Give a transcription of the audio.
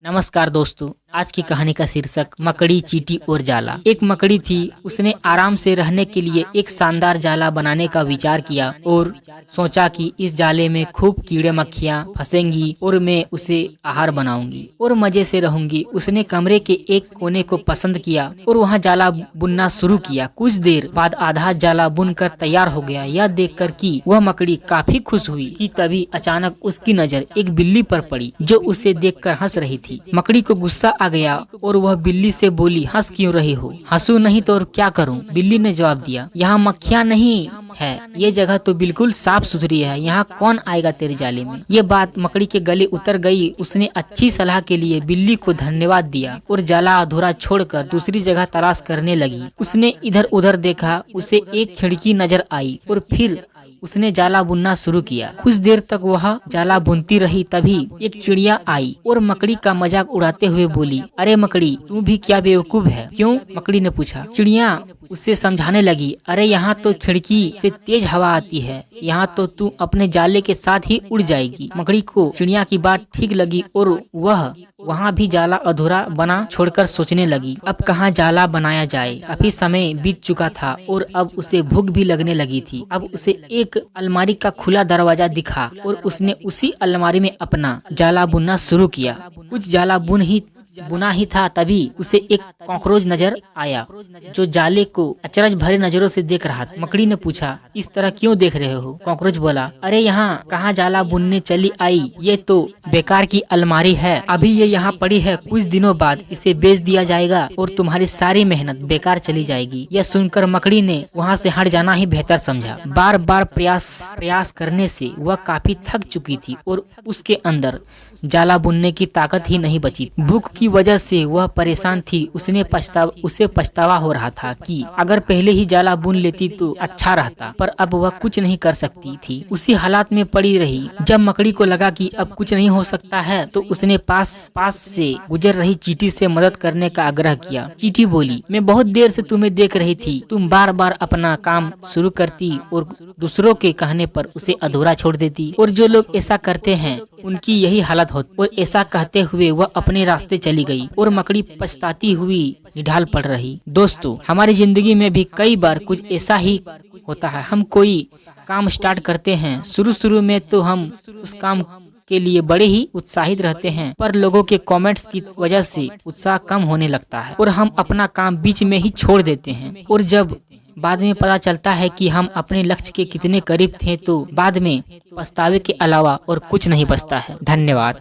नमस्कार दोस्तों, आज की कहानी का शीर्षक मकड़ी, चींटी और जाला। एक मकड़ी थी, उसने आराम से रहने के लिए एक शानदार जाला बनाने का विचार किया और सोचा कि इस जाले में खूब कीड़े मक्खियाँ फंसेंगी और मैं उसे आहार बनाऊंगी और मजे से रहूंगी। उसने कमरे के एक कोने को पसंद किया और वहाँ जाला बुनना शुरू किया। कुछ देर बाद आधा जाला बुनकर तैयार हो गया। यह देखकर कि वह मकड़ी काफी खुश हुई कि तभी अचानक उसकी नजर एक बिल्ली पर पड़ी जो उसे देखकर हंस रही थी। मकड़ी को गुस्सा आ गया और वह बिल्ली से बोली, हंस क्यों रही हो? हंसू नहीं तो और क्या करूं? बिल्ली ने जवाब दिया, यहाँ मक्खियाँ नहीं है, ये जगह तो बिल्कुल साफ सुथरी है, यहाँ कौन आएगा तेरे जाले में? ये बात मकड़ी के गले उतर गई। उसने अच्छी सलाह के लिए बिल्ली को धन्यवाद दिया और जाला अधूरा छोड़कर दूसरी जगह तलाश करने लगी। उसने इधर उधर देखा, उसे एक खिड़की नजर आई और फिर उसने जाला बुनना शुरू किया। कुछ देर तक वह जाला बुनती रही। तभी एक चिड़िया आई और मकड़ी का मजाक उड़ाते हुए बोली, अरे मकड़ी, तू भी क्या बेवकूफ है? क्यों? मकड़ी ने पूछा। चिड़िया उसे समझाने लगी, अरे यहाँ तो खिड़की से तेज हवा आती है, यहाँ तो तू अपने जाले के साथ ही उड़ जाएगी। मकड़ी को चिड़िया की बात ठीक लगी और वह वहाँ भी जाला अधूरा बना छोड़कर सोचने लगी, अब कहाँ जाला बनाया जाए। काफी समय बीत चुका था और अब उसे भूख भी लगने लगी थी। अब उसे एक अलमारी का खुला दरवाजा दिखा और उसने उसी अलमारी में अपना जाला बुनना शुरू किया। कुछ जाला बुना ही था, तभी उसे एक कॉकरोच नजर आया जो जाले को अचरज भरे नजरों से देख रहा था। मकड़ी ने पूछा, इस तरह क्यों देख रहे हो? कॉकरोच बोला, अरे यहाँ कहाँ जाला बुनने चली आई, ये तो बेकार की अलमारी है, अभी ये यहाँ पड़ी है, कुछ दिनों बाद इसे बेच दिया जाएगा और तुम्हारी सारी मेहनत बेकार चली जाएगी। यह सुनकर मकड़ी ने वहाँ से हट जाना ही बेहतर समझा। बार बार प्रयास करने से वह काफी थक चुकी थी और उसके अंदर जाला बुनने की ताकत ही नहीं बची। भूख की वजह से वह परेशान थी। उसे पछतावा हो रहा था कि अगर पहले ही जाला बुन लेती तो अच्छा रहता, पर अब वह कुछ नहीं कर सकती थी। उसी हालात में पड़ी रही। जब मकड़ी को लगा कि अब कुछ नहीं हो सकता है तो उसने पास से गुजर रही चींटी से मदद करने का आग्रह किया। चींटी बोली, मैं बहुत देर से तुम्हें देख रही थी, तुम बार बार अपना काम शुरू करती और दूसरों के कहने पर उसे अधूरा छोड़ देती, और जो लोग ऐसा करते हैं उनकी यही हालत होती। और ऐसा कहते हुए वह अपने रास्ते चली गई और मकड़ी पछताती हुई निढाल पड़ रही। दोस्तों, हमारी जिंदगी में भी कई बार कुछ ऐसा ही होता है। हम कोई काम स्टार्ट करते हैं, शुरू में तो हम उस काम के लिए बड़े ही उत्साहित रहते हैं, पर लोगों के कमेंट्स की वजह से उत्साह कम होने लगता है और हम अपना काम बीच में ही छोड़ देते हैं। और जब बाद में पता चलता है कि हम अपने लक्ष्य के कितने करीब थे तो बाद में पछतावे के अलावा और कुछ नहीं बचता है। धन्यवाद।